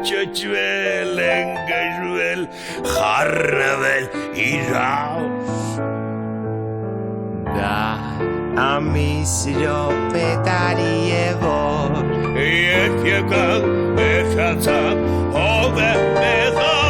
Çöçvel, engajvel, harvel, iraus. Da amisro pedarievor. Yekyekan, eşatam, hove mezavor.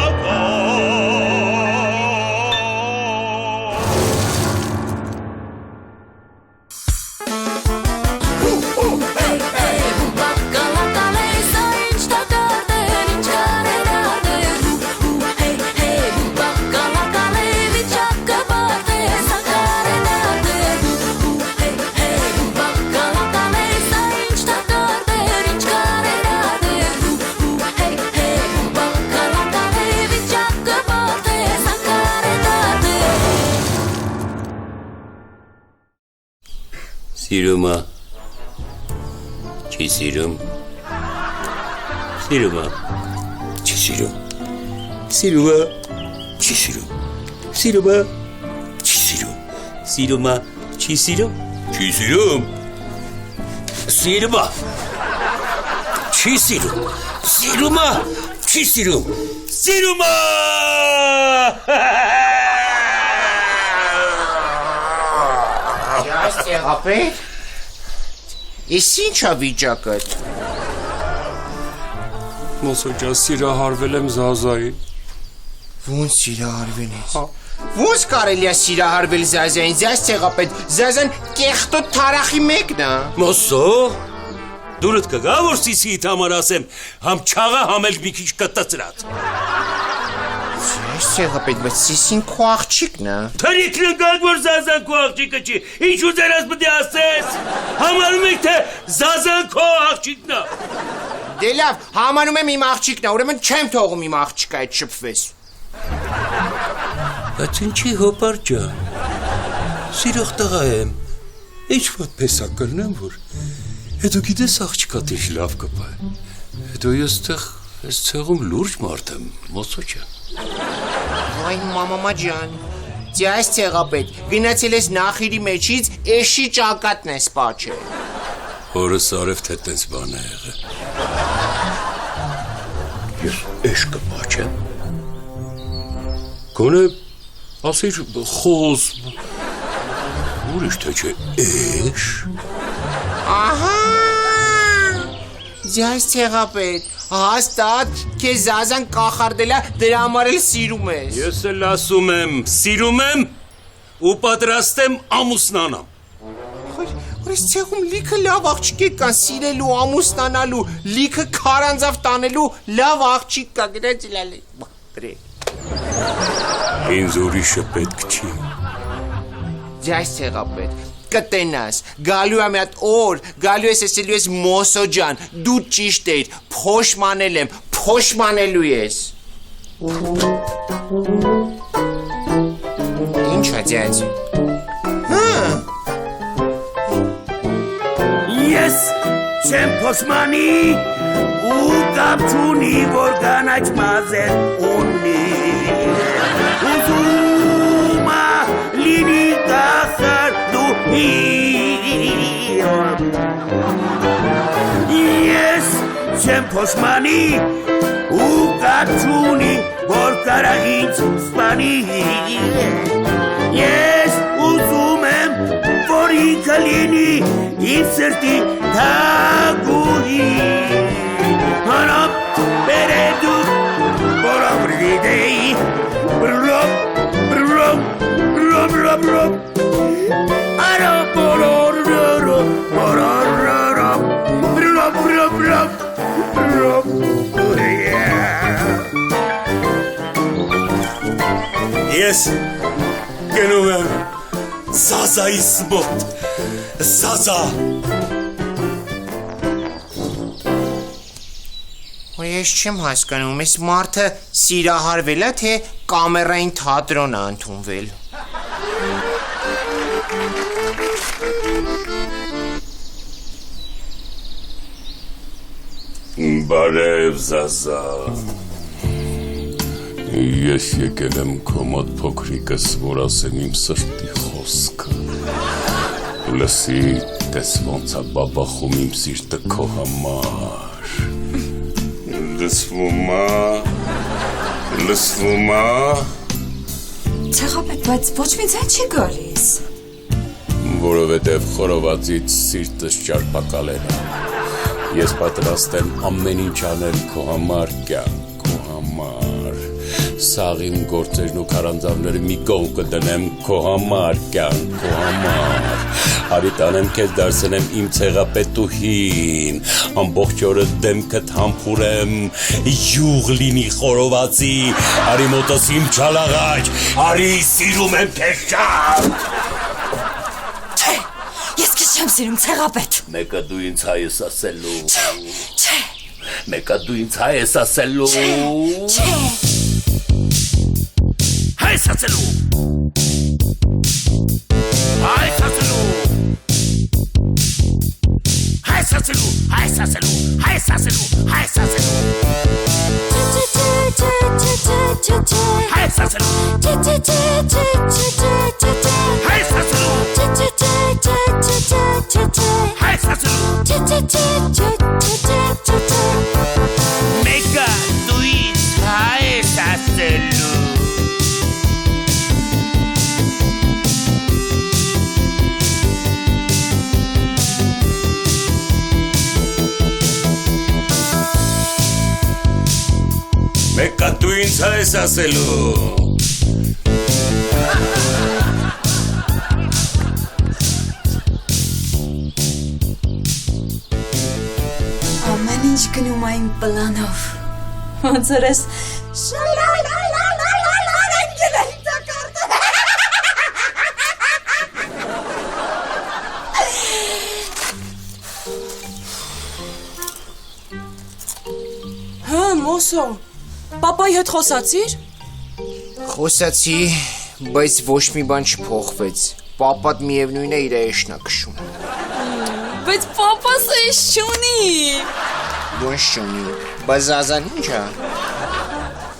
Siruma. Çisirum. Siruma. Çisirum. Siruma. Çisirum. Siruma. Çisirum. Siruma. Çisirum. Çisirum. Siruma. Çisirum. Siruma. Çisirum. Siruma. Ապետ, ես ինչ ա վիճակըտ։ Մոսոջան սիրահարվել եմ Զազային։ Ոնց սիրահարվել ես։ Ոնց կարելի է սիրահարվել Զազային, ձյաս ցեղապետ, Զազան կեղտոտ թարախի մեկն է։ Մոսո, դուրդ կգա, որ սիսիիդ համար ասեմ, համ չաղա, համ էլ մի քիչ կտծրած։ Ձյաս ցեղապետ, բայց սիսին քո աղջիկն է։ Թարիք նկատ, որ Զազան քո աղջիկը չի, ինչ ուզերաս պտի ասես, համարում եք, թե Զազան քո աղջիկն է։ Դե լավ, համանում եմ իմ աղջիկն է, ուրեմն չեմ թողում իմ աղջիկը այդ շփվես։ Բայց ինչի հոպար ջան, սիրող տղա եմ, ինչ ոտպես ա կլնեմ, որ հետո գիտես աղջիկատ ինչ լավ կպա է, հետո ես ցեղում լուրջ մարդ եմ, Մոսո ջան։ Ay մամամա ջան, ձյաս ցեղապետ, գնացել ես նախիրի մեջից էշի ճակատն ես պաչել։ Հորս արև թե տենց բան է եղել։ Ես էշ կպաչեմ։ Գոնե ասիր խոզ, ուրիշ թե չէ էշ։ Ահա, ձյաս ցեղապետ, հաստատ քեզ Զազան կախարդել է, դրա համար էլ սիրում ես։ Ես էլ ասում եմ, սիրում եմ ու պատրաստ եմ ամուսնանամ։ Որս ցեղում լիքը լավ աղջիկներ կան սիրելու, ամուսնանալու, լիքը քարանձավ տանելու լավ աղջիկ կա, գրած իլալի։ Բրե։ Ինձ ուրիշը պետք չի։ Ձյաս ցեղապետ, կտենաս, գալու է մի հատ օր, գալու ես ասելու ես Մոսո ջան, դու ճիշտ էիր, փոշմանել եմ, փոշմանելու ես։ Ինչ է ձյաս։ Ես չեմ փոշմանի ու կապ չունի, որ կանաչ մազեր ունի։ Ուզում ա լինի կախարդուհի։ Ես չեմ փոշմանի ու կապչունի որ կարա ինձ սպանի Ես ուզում եմ որ ինքը լինի իմ սրտի թագուհի Հանապ բերեդուք որով դիդեի Բրոմ բրոմ բրոմ բրոմ բրոմ Արա բորորորո բորորորո Բրոմ բրոմ բրոմ բրոմ Ես գնում եմ Զազայիս մոտ Զազա Ես չեմ հասկանում, այս մարդը սիրահարվել է, թե կամերային թատրոն է ընդունվել։ Բարև Զազա Ես եկել եմ քո մոտ փոքրիկս, որ ասեմ իմ սրտի խոսքը Լսի, տես ոնց է բաբախում իմ սիրտը քո համար Լսվում է Ցեղապետ, բայց ոչ մի ձայն չի գալիս Որովհետև խորովածից սիրտս ճարպակալել է Ես պատրաստ եմ ամեն ինչ անել քո համար կյանք, քո համար Սաղ իմ գործերն ու քարանձավները մի կողմ կդնեմ քո համար կյանք, քո համար Արի տանեմ քեզ դարձնեմ իմ ցեղապետուհին Ամբողջ օրը դեմքդ համբուրեմ յուղ լինի խորովածի Արի մոտս իմ չալաղաչ Արի սիրում եմ քեզ շատ Չէ, ես քեզ չեմ սիրում ցեղապետ Մեկը դու ինձ հայ ես ասելու Չէ, Մեկը դու ինձ հայ ես ասելու չէ Հայս ասելու Հայս ասելու Հայս ասելու Հայս ասելու Հայս ասելու Հայս ասելու Հայս ասելու Հայս ասելու Հայս ասելու Մեկը դու ինձ հայս ասելու Մեկը դու ինձ հայ ես ասելու Ամեն ինչ գնում է իմ պլանով Ոնց որ ես շալալալալալալալ անգել եմ տակարդը Հա, Մոսո, պապայի հետ խոսացիր? Խոսացի, բայց ոչ մի բան չփոխվեց։ Պապատ միևնույն է իր էշնա քշում։ Բայց պապաս էս չունի։ Ոնց չունի, բայց Զազան ինչ է։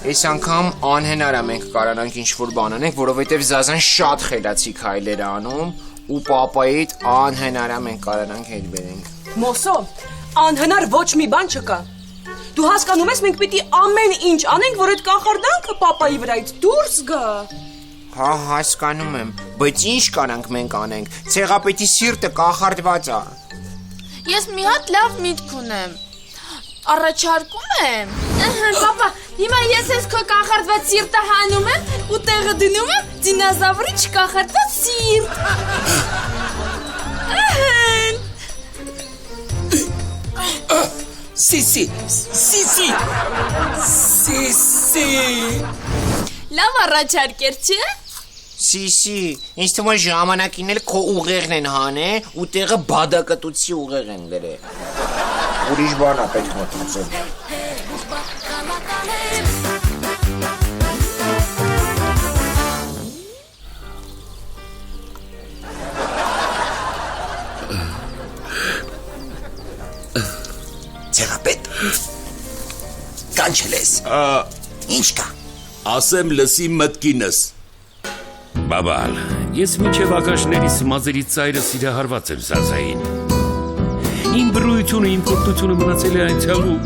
Այս անգամ անհնար է մենք կարանանք ինչ-որ բան անենք, որովհետև Զազան շատ խելացի քայլեր է անում ու պապայիդ անհնար է մենք կարանանք հետ բերենք։ Մոսո, անհնար ոչ մի բան չկա։ Դու հասկանում ես, մենք պիտի ամեն ինչ անենք, որ այդ կախարդանքը պապայի վրայից դուրս գա։ Հա, հասկանում եմ, բայց ինչ կանանք մենք անենք։ Ցեղապետի սիրտը կախարդված է։ Ես մի հատ լավ միտք ունեմ։ Առաջարկում եմ։ Պապա, հիմա ես ես քո կախարդված սիրտը հանում եմ ու տեղը դնում եմ դինոզավրի չկախարդված սիրտ։ Սիսի Լավ առաջարկ էր, չէ՞։ Սիսի, ինձ թվում է ժամանակին էլ քո ուղեղն են հանե ու տեղը բադակտուցի ուղեղ են դրել։ Ուրիշ բան է պետք մտածել։ Ցեղապետ Կանչել ես Ինչ կա Ասեմ լսի մտքինս Բաբալ, ես մինչև ակաշներից մազերի ծայրը սիրահարված եմ Զազային Իմ բրույթունը, իմ կորտությունը մնացել է այնցյալու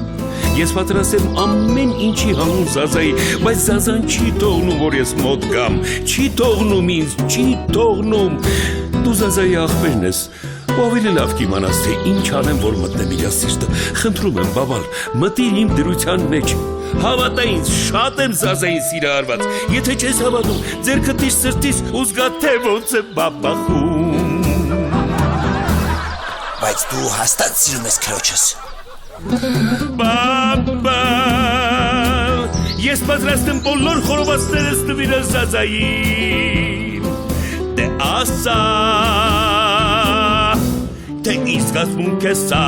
Ես պատրաստ եմ ամեն ինչի հանուն Զազայի, բայց Զազան չի թողնում, որ ես մոտ գամ։ Չի թողնում ինձ, չի թողնում։ Դու Զազայի աղբերն ես։ Ու ավելի լավ կիմանաս, թե ինչ անեմ, որ մտնեմ իր սիրտը։ Խնդրում եմ, բաբալ, մտիր իմ դրության մեջ։ Հավատա ինձ, շատ եմ Զազային սիրահարված։ Եթե չես հավատում, ձեռքդ իս սրտիս ու զգա թե ոնց է բաբախում։ Բայց դու հաստատ սիրում ես քրոջս։ Բաբա, ես պատրաստ եմ բոլոր խորովածներս նվիրել Զազային։ Դե ասա, թե ինչ զգացմունք է սա։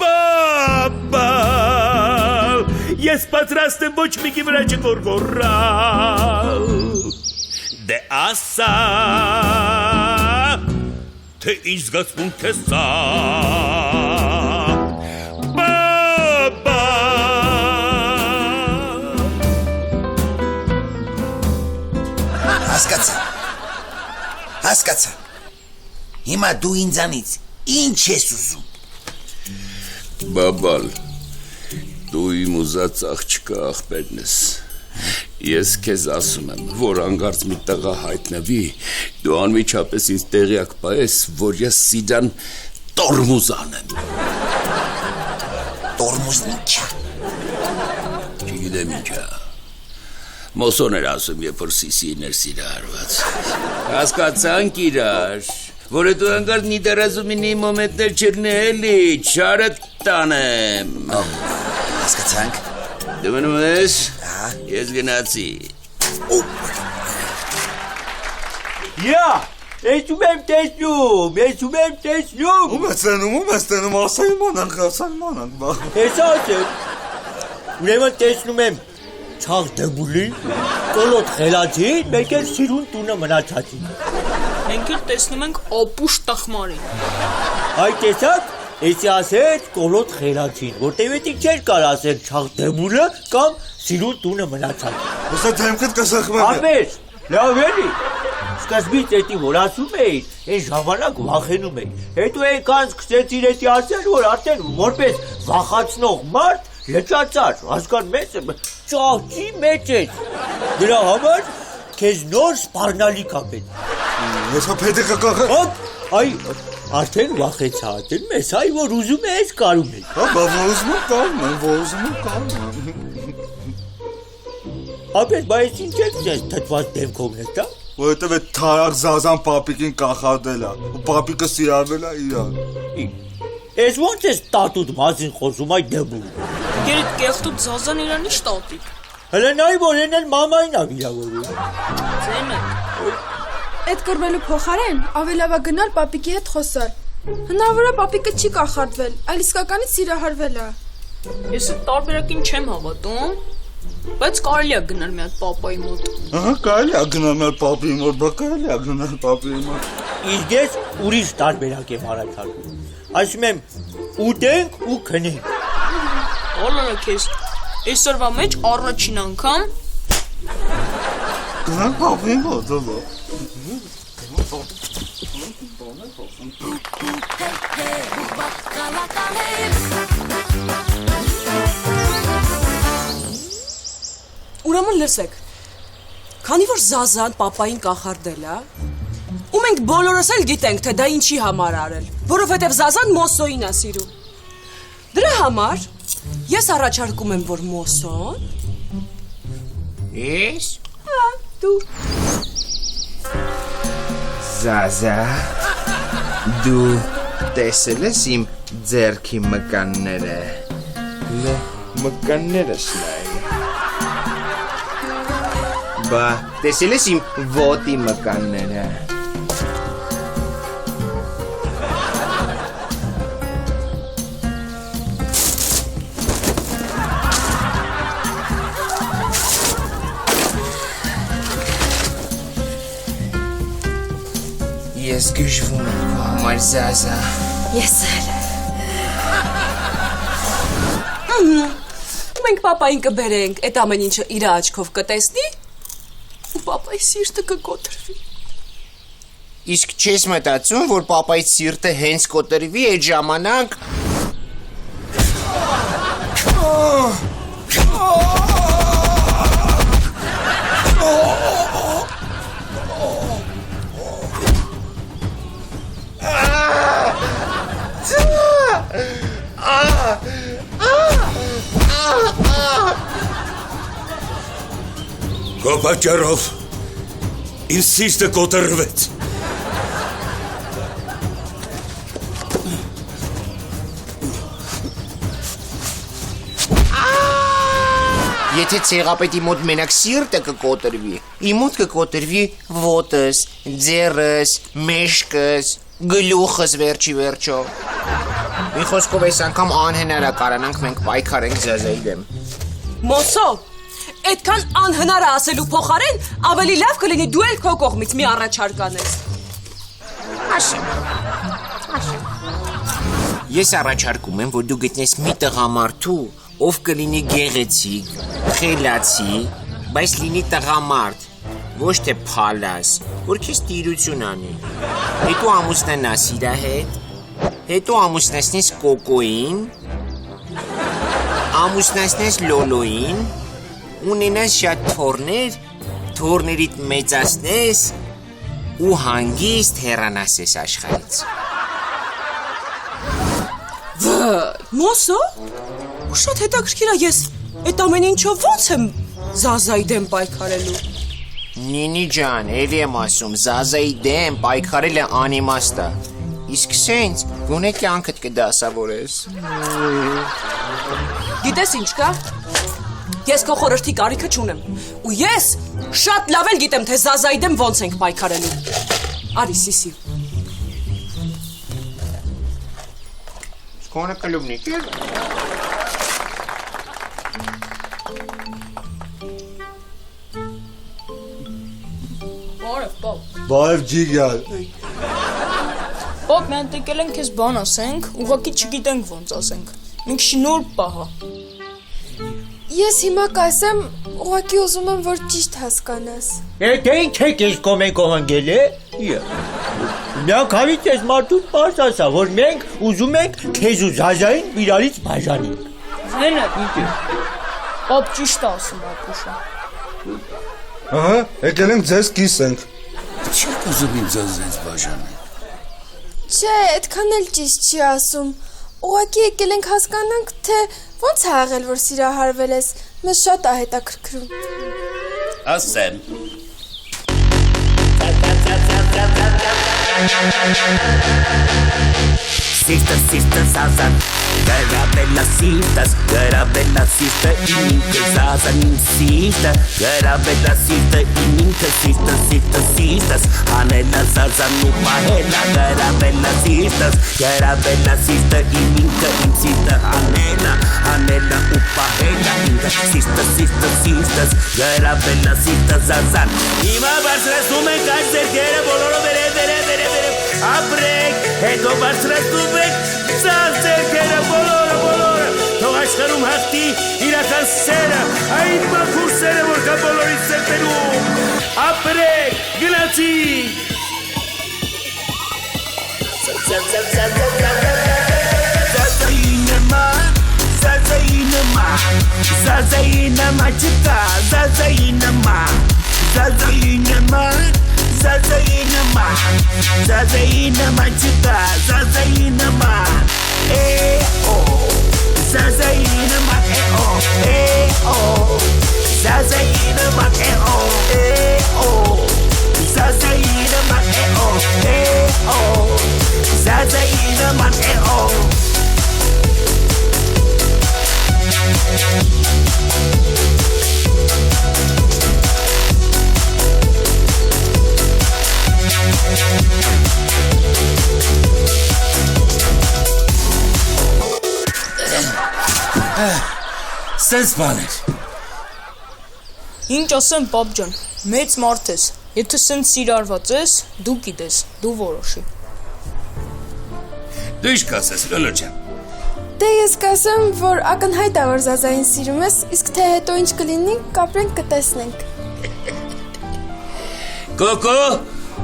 Բաբա, ես պատրաստ եմ ոչ մեկի վրա չգորգորալ։ Դե ասա, թե ինչ զգացմունք է սա։ Բաբա, Հասկացա։ Հիմա դու ինձանից ինչ ես ուզում։ Բաբալ, դու իմ ուզած աղջկա աղբերն ես։ Ես քեզ ասում եմ, որ անգարց մի տղա հայտնվի, դու անմիջապես ինձ տեղյակ պահես, որ ես սիրան տորմուզ անեմ։ Տորմուզն ինչ է։ Չգիտեմ ինչ է։ Մոսոն էր ասում, երբ որ Սիսին էր սիրահարված։ Հասկացանք իրար, որ դու անգարց նիդարազումինի մոմենտներ չրնելի, չարը տանեմ։ Հասկացանք։ Դու մնում ես, ես գնացի։ Յա, ես եմ տեսնում։ Ում ես տենում, ասայմանանք, բա։ Ես ասեմ, ուրեմն տեսնում եմ Չաղ դմուլին, կոլոտ խելացին, մեկ էլ սիրուն տունը մնացածին։ Մենք էլ տեսնում ենք ապուշ տխմարին։ Այ տեսակ, էսի ասեց կոլոտ խելացին, որտև էտիկ չէր կար ասել Չաղ դմուլը կամ սիրուն տունը մնացածին։ Ոսա դեմքդ կսխվեմ։ Ապեր, լավ էլի։ Սկզբից էտի որ ասում էիր, այն ժամանակ վախենում էի։ Հետո եկան սկսեցիր էտի ասել, որ արդեն որպես վախացնող մարդ լճացար, հասկան մեծ ճաղճի մեջ ես։ Դրա համար քեզ նոր սպառնալիք ապետ։ Ես հապետիկը կաղը։ Հոպ, այ արդեն վախեցա, դնում ես, այ որ ուզում ես կարում ես։ Հա, բա ոզում կարում։ Ապետ, բա ես ինչ եք ես թտված դեմքով նետա։ Որովհետև այդ թարակ Զազան պապիկին կախարդել է, ու պապիկը սիրարվել է իրան։ Ես ոնց ես տատուտ մասին խոսում այդ դեմում։ Գերիտ կեղտուտ Զազան իրան ինչ տատիկ։ Հələ նայ որ են էլ մամային ա վիրավորում։ Ձենը։ Այդ կռվելու փոխարեն ավելի լավ է գնալ պապիկի հետ խոսալ։ Հնարավոր է պապիկը չի կախարդվել, այլ իսկականից սիրահարվել է։ Ես այդ տարբերակին չեմ հավատում, բայց կարելի է գնալ մի հատ պապայի մոտ։ Ահա, կարելի է գնալ մի հատ պապի մոտ, բա կարելի է գնալ պապի մոտ։ Իսկ ես ուրիշ տարբերակ եմ առաջարկում։ Ասում եմ ուտենք ու քնենք։ Ալանա քեզ, այսօրվա մեջ առաջին անգամ Գնալ պապի մոտ, բա։ Ուրեմն լսեք, քանի որ Զազան պապային կախարդել է, ու մենք բոլորս էլ գիտենք, թե դա ինչի համար արել, որովհետև Զազան Մոսոին է սիրում։ Դրա համար ես առաջարկում եմ, որ Մոսոն… Ես? Հա, դու… Զազա, դու տեսել ես իմ ձեռքի մկանները, մկաններս նայ։ Բա, տեսել ես իմ ոտի մկանները։ Ես գժվում եմ քո համար, Զազա։ Ես էլ։ Մենք պապային կբերենք, այդ ամեն ինչը իր աչքով կտեսնի, ու պապայի սիրտը կկոտրվի։ Իսկ չես մտածում, որ պապայի սիրտը հենց կոտրվի այդ ժամանակ… Քո պատճառով իմ սիրտը կոտրվեց։ Եթե ցեղապետի մոտ մենակ սիրտը կկոտրվի, իմ մոտ կկոտրվի ոտս, ձեռս, մեջքս, գլուխս վերջի վերջո։ Մի խոսքով այս անգամ անհնար է կարանանք մենք պայքարենք Զազայի դեմ։ Մոսո, այդքան անհնար է ասելու փոխարեն ավելի լավ կլինի դու էլ քո կողմից մի առաջարկ անես։ Ես առաջարկում եմ, որ դու գտնես մի տղամարդու, ով կլինի գեղեցիկ, խելացի, բայց լինի տղամարդ, ոչ թե փալաս, որ քեզ տիրություն անի։ Հետո ամուսնանաս իր հետ, հետո ամուսնացնես Կոկոին, ամուսնացնես Լոլոին, ունենաս շատ թոռներ, թոռներիդ մեծացնես ու հանգիստ հեռանաս այս աշխարհից։ Մոսո, ու շատ հետաքրքիր է, ես այդ ամեն ինչով ոնց եմ Զազայի դեմ պայքարելու։ Նինի ջան, էլի եմ ասում, Զազայի դեմ պայքարելը անիմաստ է։ Իսկ սենց գոնե կյանքդ կդասավորես։ Գիտես ինչ կա։ Ես քո խորհրդի կարիքը չունեմ։ Ու ես շատ լավ էլ գիտեմ, թե Զազայի դեմ ոնց ենք պայքարելու։ Արի սիսի։ Կոնը կլուբնիկ է։ Բարև, պապ։ Բարև ջիգար։ Պապ, մենք եկել ենք քեզ բան ասենք, ուղղակի չգիտենք ոնց ասենք։ Մենք շնորհ պահա։ Ես հիմա կասեմ, ուղղակի ուզում եմ, որ ճիշտ հասկանաս։ Դե ինչ եք ես կոմենքով ընկել է։ Միանգամից ես մարդուց պարզ ասա, որ մենք ուզում ենք քեզ ու Զազային իրարից բաժանենք։ Հենա, ինչ։ Պապ ճիշտ ասում ապուշը։ Ահա, եկել ենք ձեզ կիսենք։ Չի ուզում ինձ Զազայից բաժանել։ Չէ, այդքան էլ ճիշտ չի ասում։ Ուղղակի եկել ենք հասկանանք, թե ոնց է աղել, որ սիրահարվել ես։ Մեզ շատ է հետաքրքրում։ Ասեմ։ Սիրտը Զազան, գրավել է սիրտը իմ ինքը Զազան իմ սիրտը, գրավել է սիրտը իմ ինքը սիրտս, հանել է Զազան ու պահել է, գրավել է սիրտը իմ ինքը իմ սիրտը, հանել է ու պահել է ինքը սիրտս, գրավել է սիրտը Զազան։ Հիմա բարձրացնում ենք այս ձեռքերը բոլորը վերև, ապրեք, հետո բարձրացնում ենք ձեռքերը բոլորը, թող աշխարհում հաղթի իրական սերը, այն մաքուր սերը, որ կա բոլորի սրտերում, ապրեք, գնացինք։ Զազայի նման չկա, Զազայի նման չկա, Զազայի նման, Զազայի նման, Զազայի նման, Զազայի նման, Սենց բաներ։ Ինչ ասեմ, պապ ջան, մեծ մարդ ես։ Եթե սենց սիրարված ես, դու գիտես, դու որոշի։ Դու ինչ կասես, Լոլո ջան։ Դե ես կասեմ, որ ակնհայտ է, որ Զազային սիրում ես, իսկ թե հետո ինչ կլինի, կապրենք կտեսնենք։ Կոկո,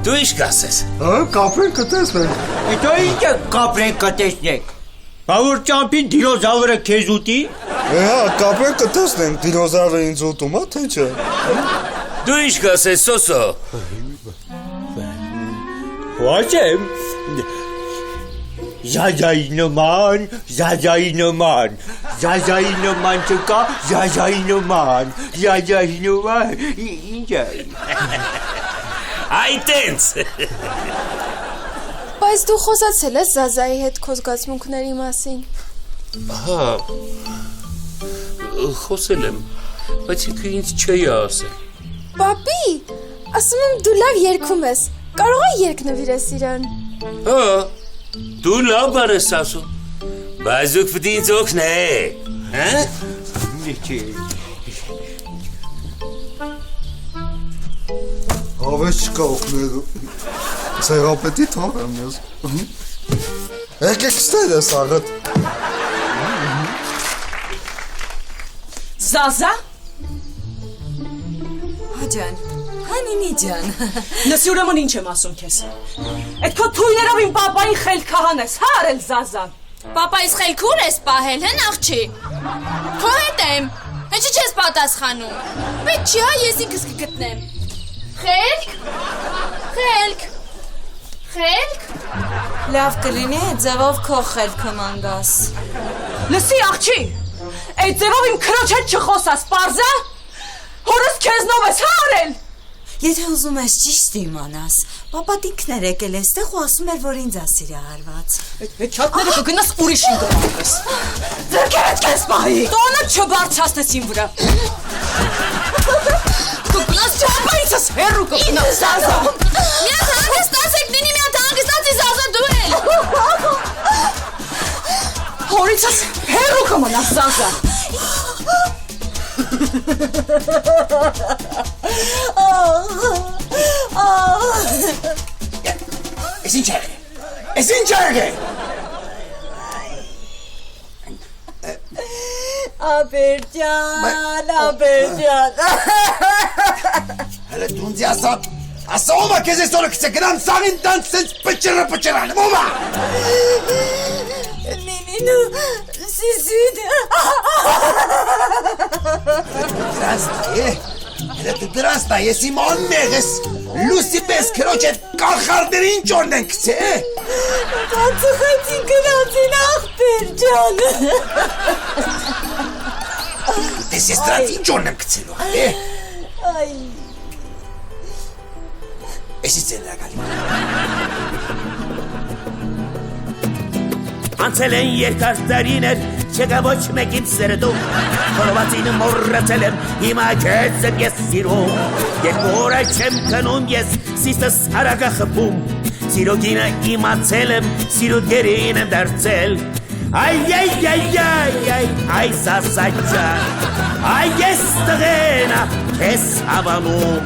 դու ինչ կասես։ Կապրենք կտեսնենք։ Հետո ինչ է կապրենք կտեսնենք։ Բա որ ճամփին դինոզավրը քեզ ուտի։ Հա, կապրենք կտեսնենք, դինոզավրը ինձ ուտում է, թե չէ։ Դու ինչ կասես, Սոսո։ Ո՞ղեմ։ Զազայի նման չկա, Զազայի նման Ինչ է Այտենց Բայց դու խոսացել ես Զազայի հետ քո զգացմունքների մասին։ Հա խոսել եմ, բայց ինքը ինձ չի ասել։ Պապի, ասում եմ դու լավ երգում ես։ Կարող ես երգ նվիրես իրան։ Հա, դու լավ բան ես ասում, բայց դուք պետք է ինձ օգնեք, հա? Հավես չկա օգնելու։ Սեղապետի թող եմ ես։ Եկեք ստել ես աղըտ։ Զազա։ Հաջան, հանինի ջան։ Լսի ուրեմն ինչ եմ ասում քեզ։ Այդ քո թույներով իմ պապային խելքահան ես, հա արել Զազան։ Պապայիս խելքուր ես պահել, հն աղջի։ Քո հետ եմ։ Ինչի՞ չես պատասխանում։ Պետք չի, հա ես ինքս կգտնեմ։ Խելք։ Լավ կլինի այդ ձևով քո խելքը մանգաս։ Լսի աղջի, այդ ձևով իմ քրոջ հետ չխոսաս, պարզա։ Հորս քեզնով ես, հա արել։ Եթե ուզում ես ճիշտ իմանաս, պապատ ինքն էր եկել այստեղ ու ասում էր, որ ինձ է սիրահարված։ Այդ չաթները կգնաս ուրիշին կպահես։ Ձերքերդ քեզ պահի։ Տոնը չբարձրացնես իմ վրա։ Կգնաս չապայիցս հեռու կգնաս Զազա։ Միատ հանգստացեք, դինի միատ հանգստացի Զազա դու էլ։ Հորիցս հեռու կմնաս Զազա։ Ես ինչ եղե։ Աբերջան։ Հələ դունձի ասա ով է քեզ այսօրը քցե գնամ սաղին տան սենց պճրան, ով է։ Նինինու, սիսին։ Հələ դու դրանցնա, ես իմ անմեղ ես լուսի պես քրոջ հետ կախարդերի ինչ օրն են քցե։ Կացխեցին գնացին աղբերջան։ Դես ես դրանց ինչ օրն եմ քցելու, Այ։ Էսի ծեներակալի։ Անցել են երկար տարիներ, չկա ոչ մեկ իմ սերդում, խորովածին մորրացել եմ, հիմա քեզ եմ ես սիրում, երկու օր այ չեմ քնում ես, սիստս հարագա խփում, սիրո գինը իմացել եմ, սիրո գերին եմ դարձել, այ Զազա ջան, այ ես տղենա քեզ հավանում,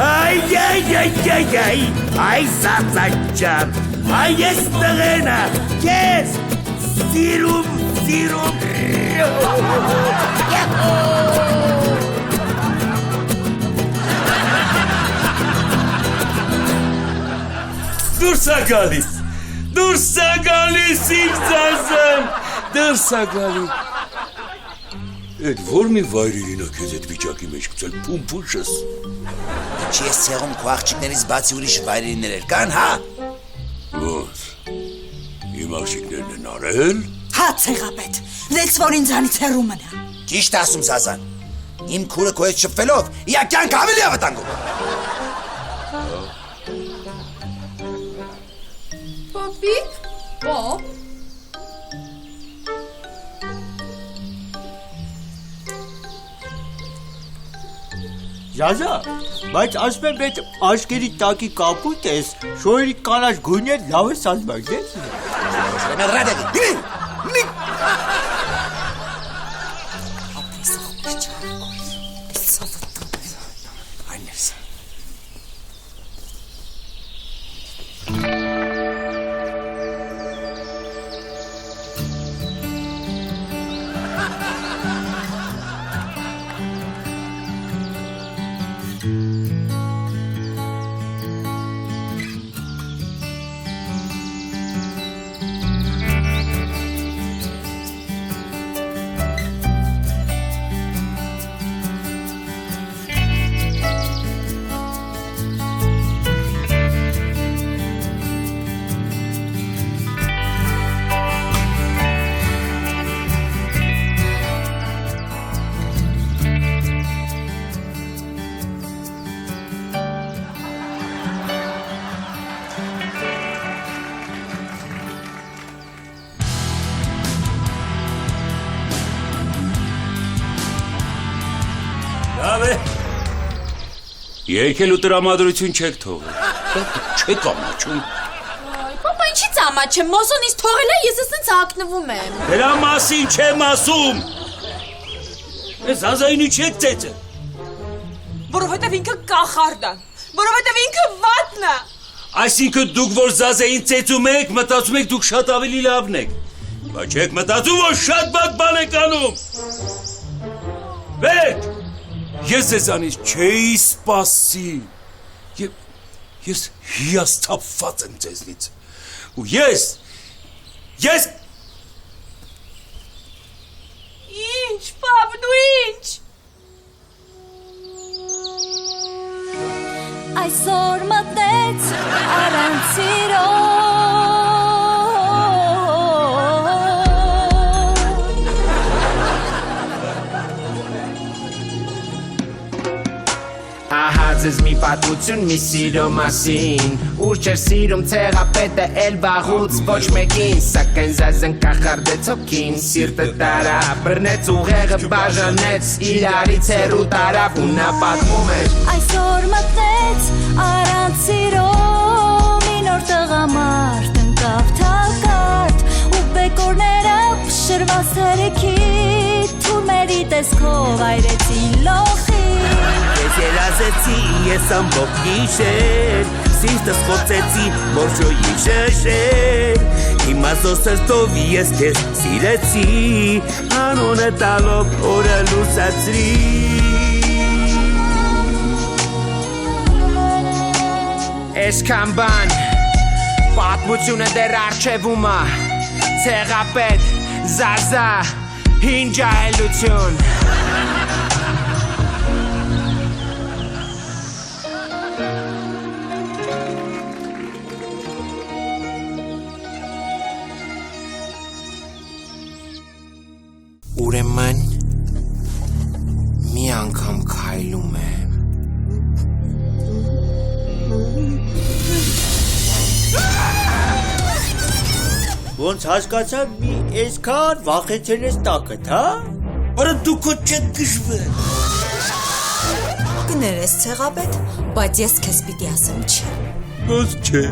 այ Զազա ջան, այ ես տղենա քեզ սիրում Դուրս է գալիս իմ Զազան, դուրս է գալիս։ Այդ որ մի վայրերին է քեզ այդ վիճակի մեջ գցել փումփուշս։ Չի ես ցեղում քո աղջիկներից բացի ուրիշ վայրերիներ կան, հա։ Ո՞ր։ Իմ աղջիկներն են արել։ Հա ցեղապետ, դες որ ինձանից հեռու մնա։ Ճիշտ ասում Զազան։ Իմ քուրը քո հետ շփվելով, իա կյանք ավելի ավտանգում։ Պապիկ, պապ։ Զազա, բայց ասում եմ այդ աշկերի տակի կապույտ ես, շոյերի կանաչ գույներ լավ ես ասմակ, դես։ Լավ է։ Եկել ու տրամադրություն չեք թողել։ Չեք ամաչում։ Պապա, ինչի՞ ծամաչեմ, Մոսոն ինձ թողել է, ես ասենց հագնվում եմ։ Դրա մասին չեմ ասում։ Ես Զազայինի չեք ծեծը։ Որովհետև ինքը կախարդ է, որովհետև ինքը վատն է։ Այսինքն դուք որ Զազային ծեծում եք, մտածում եք դուք շատ ավելի լավն եք։ Բայց չեք մտածում, որ շատ բադ բան եք անում։ Վետ, ես ձեզանից չէի սպասի։ Ես հիասթափված եմ ձեզնից։ Ու ես Ինչ, պապ, դու ինչ։ Այսօր մտեց առանց սիրո Ձեզ մի պատմություն մի սիրո մասին Ուր չեր սիրում ցեղապետը էլ վաղուց ոչ մեկին Սակայն Զազան կախարդեց հոգին Սիրտը տարավ բռնեց ուղեղը բաժանեց Իրարից հեռու տարավ ու նա պատմում էր Այսօր մտեց առանց սիրո մի նոր տղամարդ ընկավ թակարդ ու բեկորները փշրված հերիքի թուրմերի տեսքով այրեցին լոխի Ես երազեցի, ես ամբողջ գիշեր Սիրտս խոցեցի, մորջոյի շշեր Հիմա զո սրտով ես քեզ սիրեցի Անունը տալով օրը լուսացրի Էսքան բան Պատմությունը դեռ առջևում է Ցեղապետ, Զազա, հին ջահելություն Ուրեմն մի անգամ քայլում եմ Ոնց հասկացա մի այսքան վախեցել ես տակդ, հա? Արա դու քո չեք գժվել Կներես ցեղապետ, բայց ես քեզ պիտի ասեմ չէ Ոնց չէ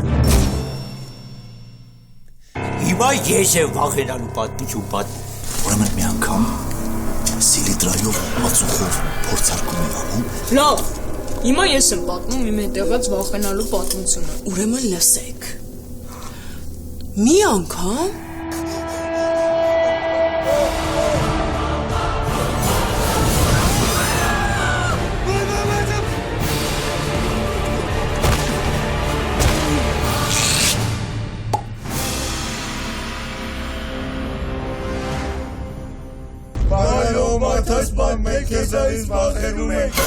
Հիմա ես եմ վախենալու պատմություն պատմում Ուրեմն մի անգամ սիլիտրայով ածուխով փորձարկում եմ անում Լավ, հիմա ես եմ պատմում իմ հետեղած վախենալու պատմությունը Ուրեմն լսեք Մի անգամ Բարայո մարդաս բան մենք քեզանից վախենում ենք